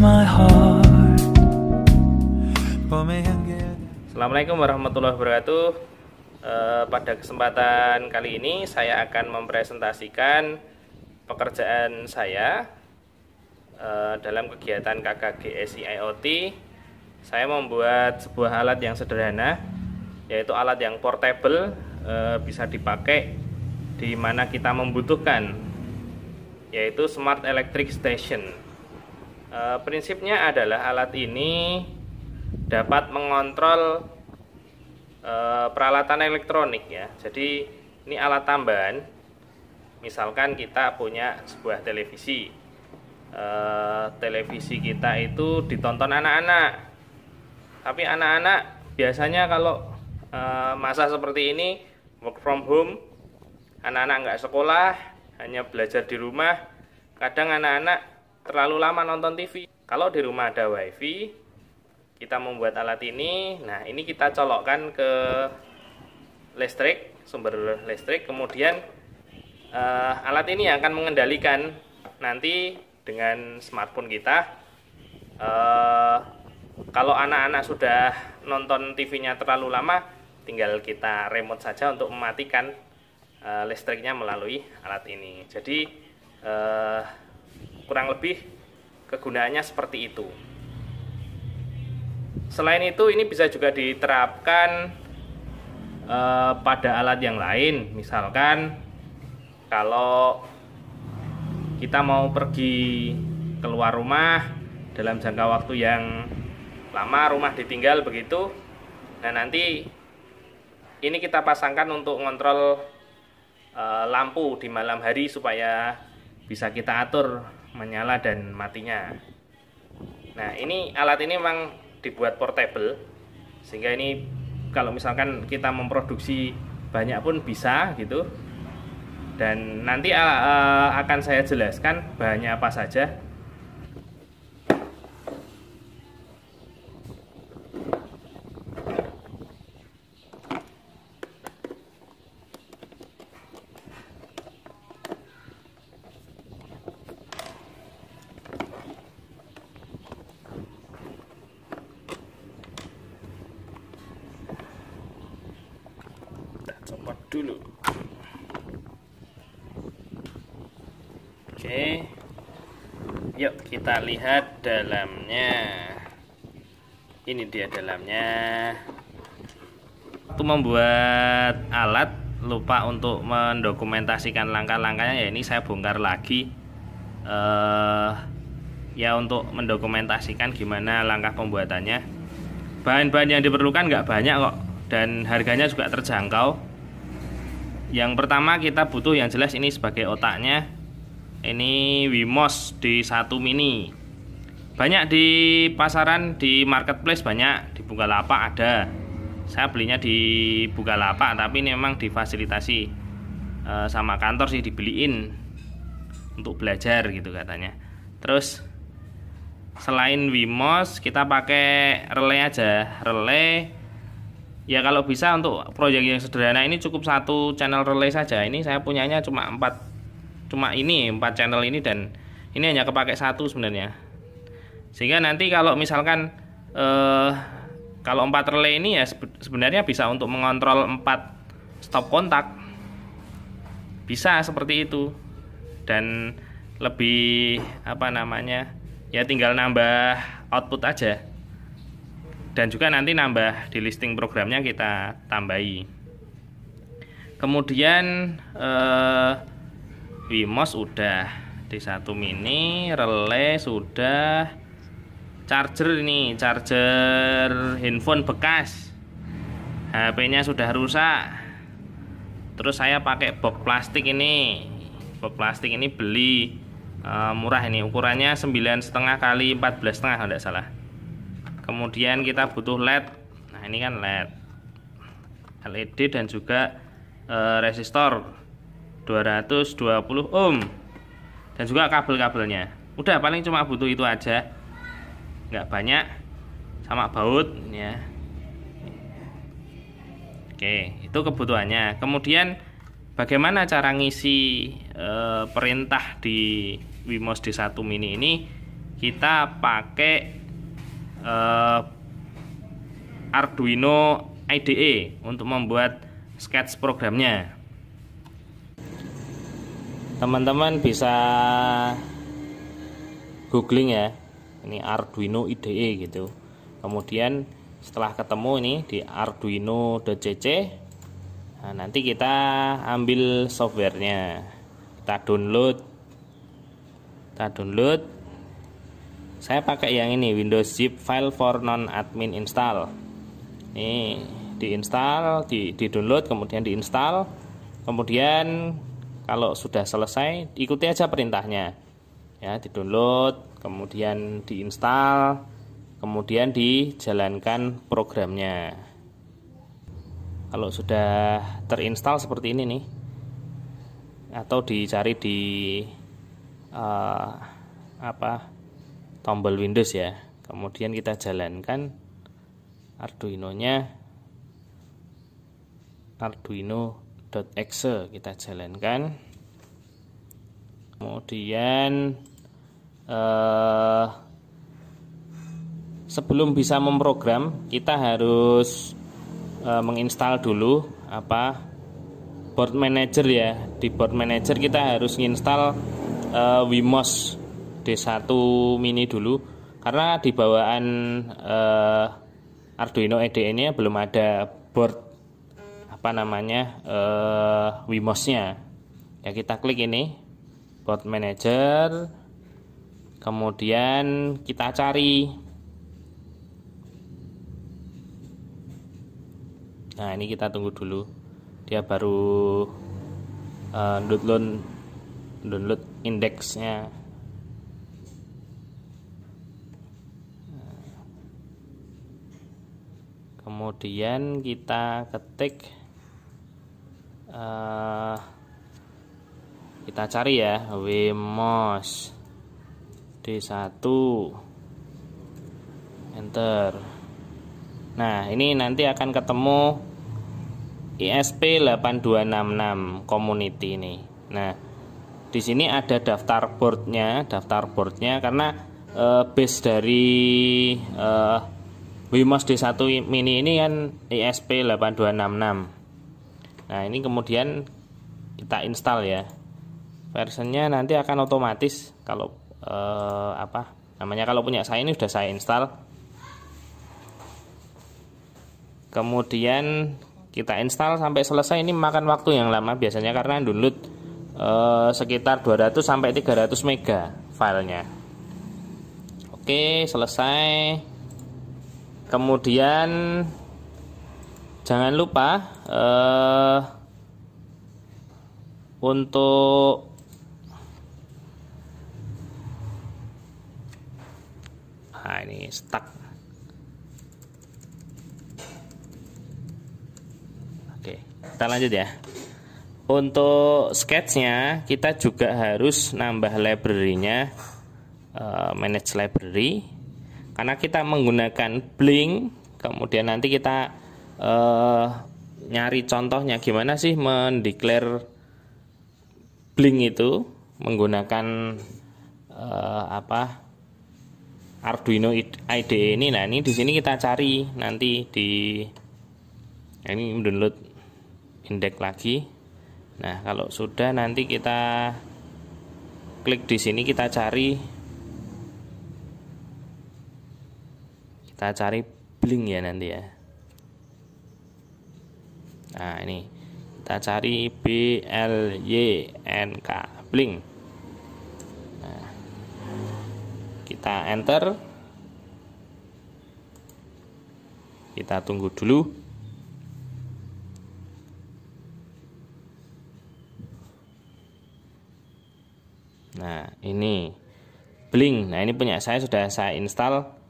my heart. Assalamualaikum warahmatullahi wabarakatuh. Pada kesempatan kali ini saya akan mempresentasikan pekerjaan saya dalam kegiatan KKG SI IoT. Saya membuat sebuah alat yang sederhana, yaitu alat yang portable, bisa dipakai di mana kita membutuhkan, yaitu Smart Electric Station. Prinsipnya adalah alat ini dapat mengontrol peralatan elektronik ya. Jadi ini alat tambahan. Misalkan kita punya sebuah televisi, televisi kita itu ditonton anak-anak. Tapi anak-anak biasanya kalau masa seperti ini, work from home, anak-anak nggak sekolah, hanya belajar di rumah. Kadang anak-anak terlalu lama nonton TV. Kalau di rumah ada wifi, kita membuat alat ini. Nah, ini kita colokkan ke listrik, sumber listrik. Kemudian alat ini akan mengendalikan nanti dengan smartphone kita. Kalau anak-anak sudah nonton TV-nya terlalu lama, tinggal kita remote saja untuk mematikan listriknya melalui alat ini. Jadi kurang lebih kegunaannya seperti itu. Selain itu, ini bisa juga diterapkan pada alat yang lain. Misalkan kalau kita mau pergi keluar rumah dalam jangka waktu yang lama, rumah ditinggal begitu. Nah, nanti ini kita pasangkan untuk ngontrol lampu di malam hari supaya bisa kita atur menyala dan matinya. Nah, ini alat ini memang dibuat portable, sehingga ini kalau misalkan kita memproduksi banyak pun bisa gitu. Dan nanti akan saya jelaskan bahannya apa saja. Copot dulu. Oke, yuk kita lihat dalamnya. Ini dia dalamnya. Waktu membuat alat lupa untuk mendokumentasikan langkah-langkahnya, ya ini saya bongkar lagi ya untuk mendokumentasikan gimana langkah pembuatannya. Bahan-bahan yang diperlukan nggak banyak kok, dan harganya juga terjangkau. Yang pertama kita butuh yang jelas ini sebagai otaknya. Ini Wimos D1 Mini. Banyak di pasaran, di marketplace banyak, di Bukalapak ada. Saya belinya di Bukalapak, tapi ini memang difasilitasi sama kantor sih, dibeliin untuk belajar gitu katanya. Terus selain Wimos kita pakai relay aja. Relay ya kalau bisa untuk proyek yang sederhana ini cukup satu channel relay saja. Ini saya punyanya cuma 4 channel ini, dan ini hanya kepakai satu sebenarnya. Sehingga nanti kalau misalkan kalau 4 relay ini ya sebenarnya bisa untuk mengontrol 4 stop kontak. Bisa seperti itu. Dan lebih ya tinggal nambah output aja. Dan juga nanti nambah di listing programnya kita tambahi. Kemudian Wimos udah, D1 Mini, relay sudah, charger ini, charger handphone bekas, HP-nya sudah rusak. Terus saya pakai box plastik ini. Box plastik ini beli murah, ini ukurannya 9,5 kali 14,5 kalau tidak salah. Kemudian kita butuh LED. Nah, ini kan LED dan juga resistor 220 ohm. Dan juga kabel-kabelnya. Udah, paling cuma butuh itu aja. Nggak banyak, sama baut ya. Oke, itu kebutuhannya. Kemudian bagaimana cara ngisi perintah di Wimos D1 Mini ini? kita pakai Arduino IDE untuk membuat sketch programnya. Teman-teman bisa googling ya, ini Arduino IDE gitu. Kemudian setelah ketemu ini di arduino.cc, nah, nanti kita ambil softwarenya, kita download. Saya pakai yang ini, Windows Zip File for Non-Admin Install. Ini diinstal, di-download, kemudian diinstal. Kemudian kalau sudah selesai, ikuti aja perintahnya. Ya, di-download, kemudian diinstal, kemudian dijalankan programnya. Kalau sudah terinstal seperti ini nih, atau dicari di tombol Windows ya, kemudian kita jalankan Arduino-nya, arduino.exe kita jalankan. Kemudian sebelum bisa memprogram, kita harus menginstal dulu board manager ya. Di board manager kita harus menginstal Wemos D1 mini dulu, karena di bawaan Arduino IDE ini belum ada board Wemos-nya. Ya, kita klik ini board manager, kemudian kita cari. Nah, ini kita tunggu dulu, dia baru download indeksnya. Kemudian kita ketik, kita cari ya, Wemos D1, enter. Nah, ini nanti akan ketemu ISP8266 community ini. Nah, di sini ada daftar boardnya karena base dari Wemos D1 mini ini kan ISP8266. Nah, ini kemudian kita install ya. Versionnya nanti akan otomatis kalau kalau punya saya ini sudah saya install. Kemudian kita install sampai selesai, ini makan waktu yang lama biasanya karena download sekitar 200 sampai 300 mega filenya. Oke, selesai. Kemudian jangan lupa untuk ini stuck. Oke, kita lanjut ya. Untuk sketchnya kita juga harus nambah library-nya, manage library, karena kita menggunakan Blink. Kemudian nanti kita nyari contohnya gimana sih mendeklar Blink itu menggunakan Arduino IDE ini. Nah, ini di sini kita cari nanti ini download indeks lagi. Nah, kalau sudah nanti kita klik di sini, kita cari Blink ya nanti ya. Nah, ini kita cari BLYNK Blink. Nah, kita enter, kita tunggu dulu. Nah, ini Blink. Nah, ini punya saya sudah saya install.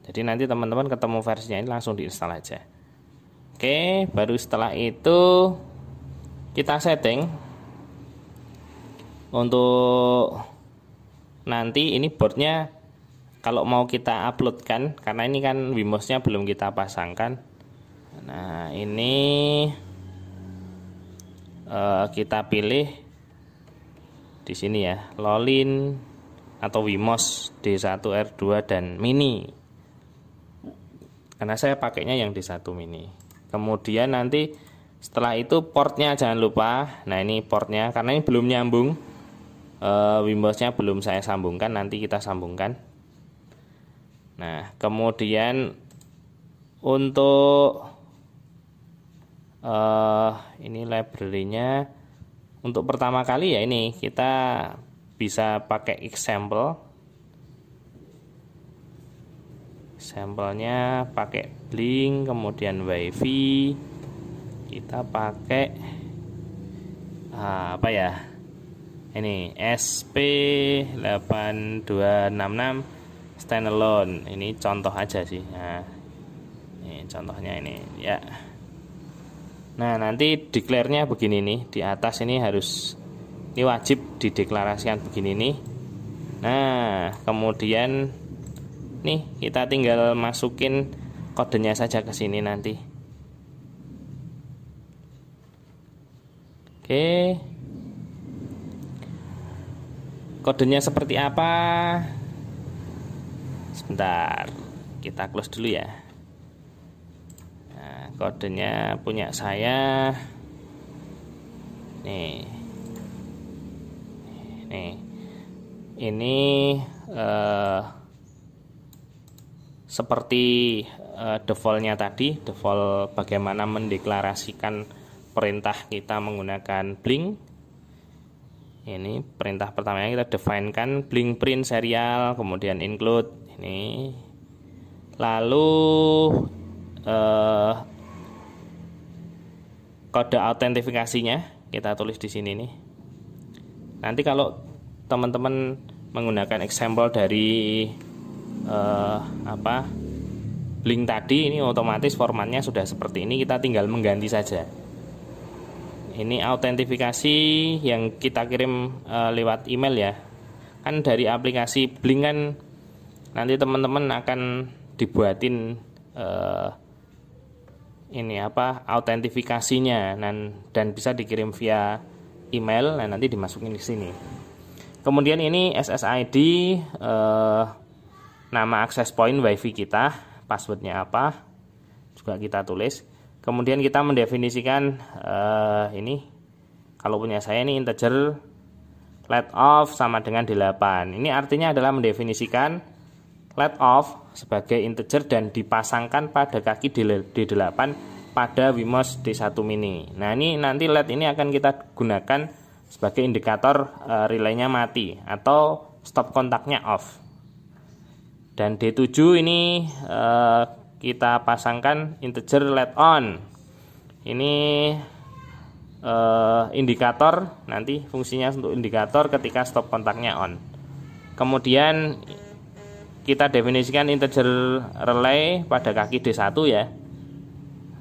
Jadi nanti teman-teman ketemu versinya ini langsung diinstal aja. Oke, baru setelah itu kita setting untuk nanti ini boardnya kalau mau kita uploadkan, karena ini kan Wemos-nya belum kita pasangkan. Nah, ini kita pilih di sini ya, Lolin atau Wimos D1R2 dan Mini. Karena saya pakainya yang D1 Mini. Kemudian nanti setelah itu portnya jangan lupa. Nah, ini portnya, karena ini belum nyambung, Wimosnya belum saya sambungkan, nanti kita sambungkan. Nah, kemudian untuk ini library-nya, untuk pertama kali ya ini kita bisa pakai example. Sampelnya pakai Blink, kemudian WiFi. Kita pakai apa ya? Ini SP8266 standalone. Ini contoh aja sih. Nah, ini contohnya ini ya. Nah, nanti declare-nya begini nih. Di atas ini ini wajib dideklarasikan begini nih. Nah, kemudian nih kita tinggal masukin kodenya saja ke sini nanti. Oke. Kodenya seperti apa? Sebentar, kita close dulu ya. Nah, kodenya punya saya. Nih. Ini seperti defaultnya tadi, default bagaimana mendeklarasikan perintah kita menggunakan Blink. Ini perintah pertamanya kita definekan Blink print serial, kemudian include ini. Lalu kode autentifikasinya kita tulis di sini nih. Nanti kalau teman-teman menggunakan example dari Blink tadi, ini otomatis formatnya sudah seperti ini, kita tinggal mengganti saja. Ini autentifikasi yang kita kirim lewat email ya. Kan dari aplikasi Blink kan nanti teman-teman akan dibuatin autentifikasinya dan bisa dikirim via email. Nah, nanti dimasukin di sini. Kemudian ini SSID, nama access point WiFi kita, passwordnya apa juga kita tulis. Kemudian kita mendefinisikan ini, kalau punya saya ini integer let off sama dengan 8. Ini artinya adalah mendefinisikan let off sebagai integer dan dipasangkan pada kaki D8 pada Wimos D1 Mini. Nah, ini nanti let ini akan kita gunakan sebagai indikator relaynya mati atau stop kontaknya off. Dan D7 ini kita pasangkan integer let on. Ini indikator, nanti fungsinya untuk indikator ketika stop kontaknya on. Kemudian kita definisikan integer relay pada kaki D1 ya.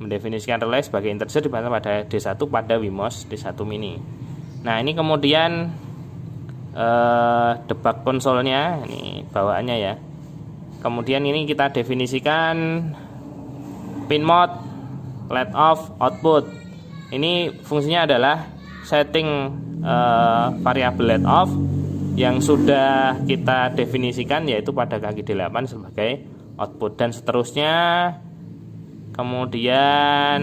Mendefinisikan relay sebagai integer dipasang pada D1 pada Wimos D1 Mini. Nah, ini kemudian debug konsolnya, ini bawaannya ya. Kemudian ini kita definisikan pin mode let off output. Ini fungsinya adalah setting variabel let off yang sudah kita definisikan, yaitu pada kaki D8 sebagai output dan seterusnya. Kemudian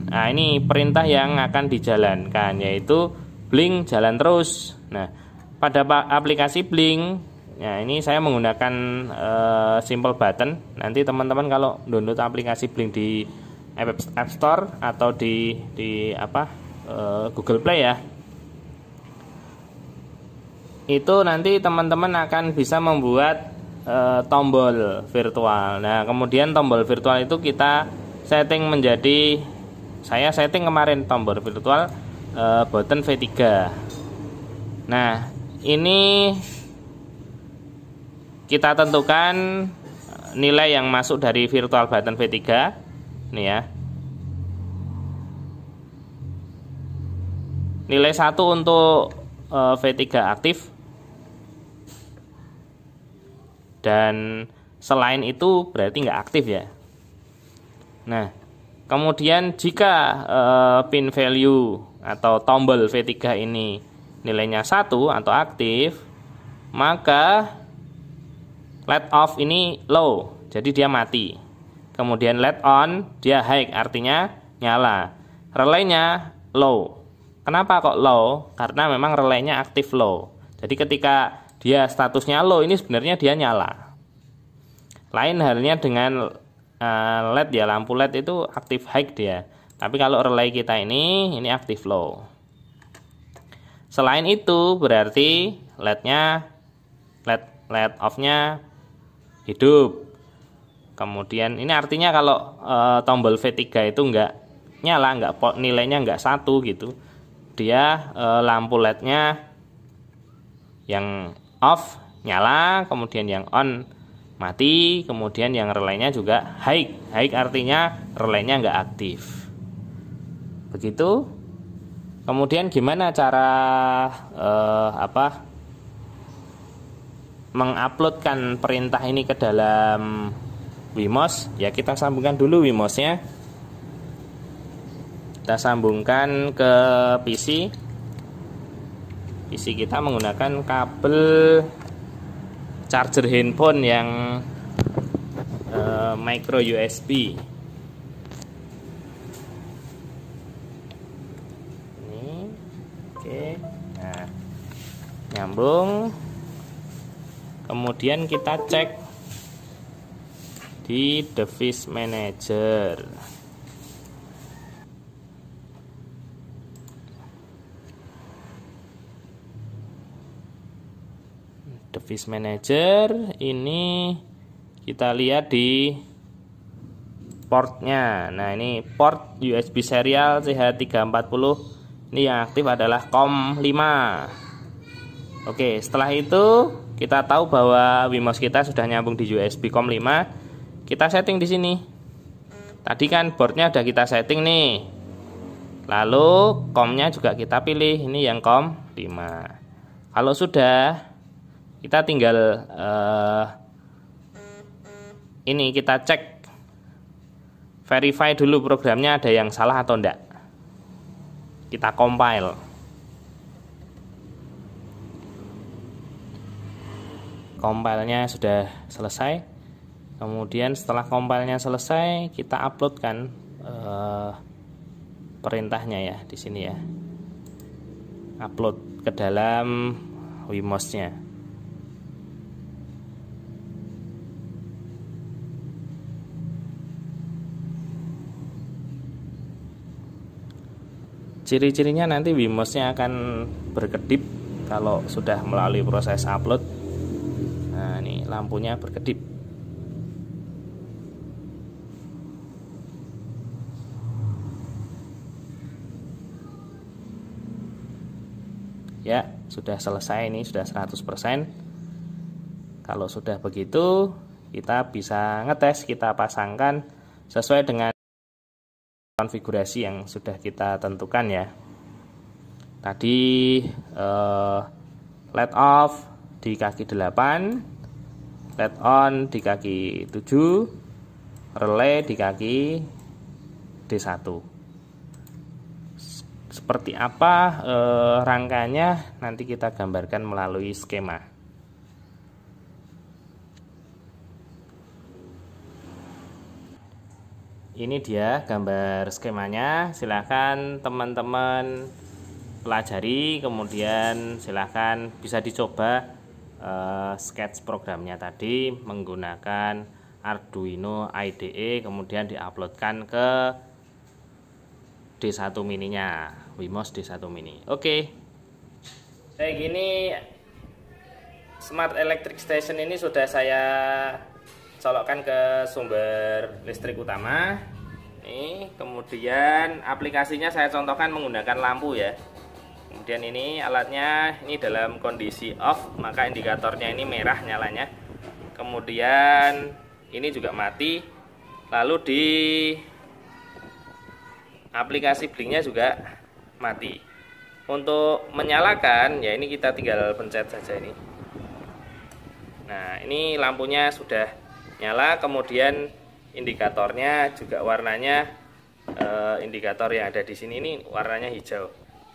ini perintah yang akan dijalankan, yaitu Blink jalan terus. Nah, pada aplikasi Blink, nah ini saya menggunakan simple button. Nanti teman-teman kalau download aplikasi Blink di App Store atau di Google Play ya, itu nanti teman-teman akan bisa membuat tombol virtual. Nah, kemudian tombol virtual itu kita setting menjadi, saya setting kemarin tombol virtual button V3. Nah, ini kita tentukan nilai yang masuk dari virtual button V3 ini ya. Nilai 1 untuk V3 aktif, dan selain itu berarti nggak aktif ya. Nah, kemudian jika pin value atau tombol V3 ini nilainya 1 atau aktif, maka Let off ini low, jadi dia mati. Kemudian let on dia high, artinya nyala. Relaynya low. Kenapa kok low? Karena memang relaynya aktif low. Jadi ketika dia statusnya low, ini sebenarnya dia nyala. Lain halnya dengan LED ya, lampu LED itu aktif high dia. Tapi kalau relay kita ini aktif low. Selain itu berarti LED off-nya hidup. Kemudian ini artinya kalau tombol V3 itu enggak nyala, nilainya enggak 1 gitu. Dia lampu LED-nya yang off nyala, kemudian yang on mati, kemudian yang relaynya juga high. High artinya relaynya enggak aktif. Begitu. Kemudian gimana cara menguploadkan perintah ini ke dalam Wemos? Ya kita sambungkan dulu Wemos-nya. Kita sambungkan ke PC. PC kita menggunakan kabel charger handphone yang micro USB. Ini, oke. Nah, nyambung. Kemudian kita cek di device manager. Device manager ini kita lihat di portnya. Nah, ini port USB serial CH340. Ini yang aktif adalah COM 5. Oke, setelah itu kita tahu bahwa Wemos kita sudah nyambung di USB COM 5. Kita setting di sini. Tadi kan boardnya udah kita setting nih. Lalu COM-nya juga kita pilih. Ini yang COM 5. Kalau sudah, kita tinggal ini kita cek, verify dulu programnya ada yang salah atau enggak. Kita compile. Compile-nya sudah selesai. Kemudian setelah compile-nya selesai, kita uploadkan perintahnya ya di sini ya. Upload ke dalam Wemos-nya. Ciri-cirinya nanti Wemos-nya akan berkedip kalau sudah melalui proses upload. Nah, ini lampunya berkedip. Ya, sudah selesai, ini sudah 100%. Kalau sudah begitu, kita bisa ngetes, kita pasangkan sesuai dengan konfigurasi yang sudah kita tentukan ya. Tadi LED off di kaki 8, LED on di kaki 7, relay di kaki D1. Seperti apa rangkanya nanti kita gambarkan melalui skema. Ini dia gambar skemanya. Silahkan teman-teman pelajari, kemudian silahkan bisa dicoba sketch programnya tadi menggunakan Arduino IDE, kemudian diuploadkan ke D1 mininya, Wemos D1 mini. Oke. Kayak gini Smart Electric Station ini sudah saya colokkan ke sumber listrik utama. Nih, kemudian aplikasinya saya contohkan menggunakan lampu ya. Kemudian ini alatnya ini dalam kondisi off, maka indikatornya ini merah nyalanya. Kemudian ini juga mati. Lalu di aplikasi blinknya juga mati. Untuk menyalakan ya ini kita tinggal pencet saja ini. Nah, ini lampunya sudah nyala, kemudian indikatornya juga warnanya indikator yang ada di sini ini warnanya hijau,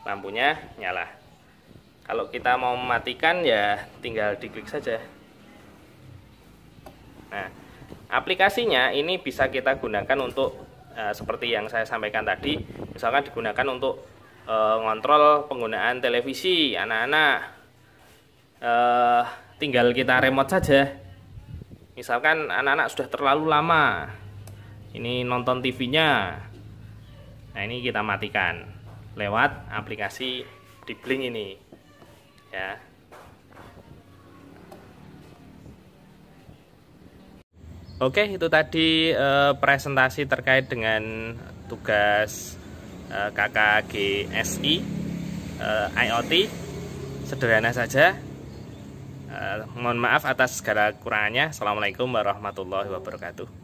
lampunya nyala. Kalau kita mau mematikan ya tinggal diklik saja. Nah, aplikasinya ini bisa kita gunakan untuk seperti yang saya sampaikan tadi, misalkan digunakan untuk ngontrol penggunaan televisi anak-anak. Tinggal kita remote saja. Misalkan anak-anak sudah terlalu lama ini nonton TV-nya. Nah, ini kita matikan lewat aplikasi di Blink ini. Ya. Oke, itu tadi presentasi terkait dengan tugas KKGSI IoT. Sederhana saja. Mohon maaf atas segala kekurangannya. Assalamualaikum warahmatullahi wabarakatuh.